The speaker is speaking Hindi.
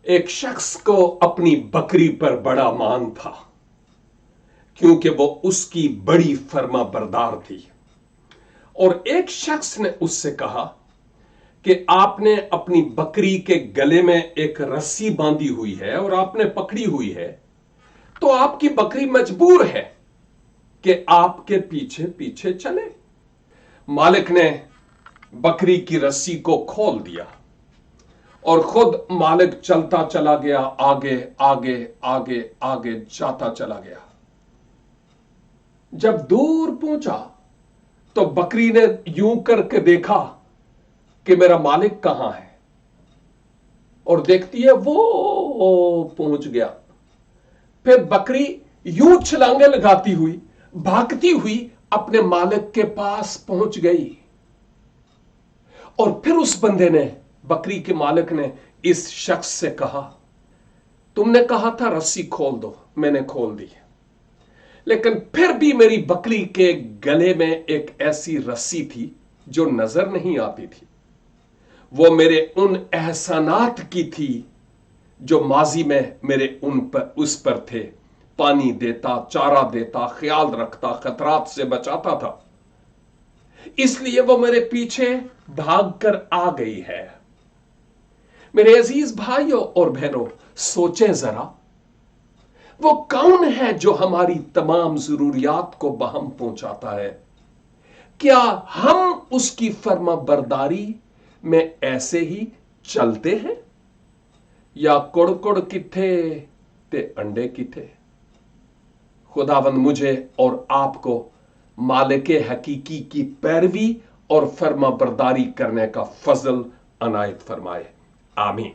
एक शख्स को अपनी बकरी पर बड़ा मान था, क्योंकि वो उसकी बड़ी फर्मा बरदार थी। और एक शख्स ने उससे कहा कि आपने अपनी बकरी के गले में एक रस्सी बांधी हुई है और आपने पकड़ी हुई है, तो आपकी बकरी मजबूर है कि आपके पीछे पीछे चले। मालिक ने बकरी की रस्सी को खोल दिया और खुद मालिक चलता चला गया, आगे आगे आगे आगे जाता चला गया। जब दूर पहुंचा तो बकरी ने यूं करके देखा कि मेरा मालिक कहां है, और देखती है वो पहुंच गया। फिर बकरी यूं छलांगे लगाती हुई, भागती हुई अपने मालिक के पास पहुंच गई। और फिर उस बंदे ने, बकरी के मालिक ने इस शख्स से कहा, तुमने कहा था रस्सी खोल दो, मैंने खोल दी, लेकिन फिर भी मेरी बकरी के गले में एक ऐसी रस्सी थी जो नजर नहीं आती थी। वो मेरे उन एहसानात की थी जो माजी में मेरे उस पर थे। पानी देता, चारा देता, ख्याल रखता, खतरात से बचाता था, इसलिए वो मेरे पीछे भागकर आ गई है। मेरे अजीज भाइयों और बहनों, सोचें जरा, वो कौन है जो हमारी तमाम जरूरियात को बहम पहुंचाता है? क्या हम उसकी फर्मा बरदारी में ऐसे ही चलते हैं, या कुड़ किथे ते अंडे किथे? खुदावंद मुझे और आपको मालिके हकीकी की पैरवी और फर्मा बरदारी करने का फजल अनायत फरमाए। आमीन।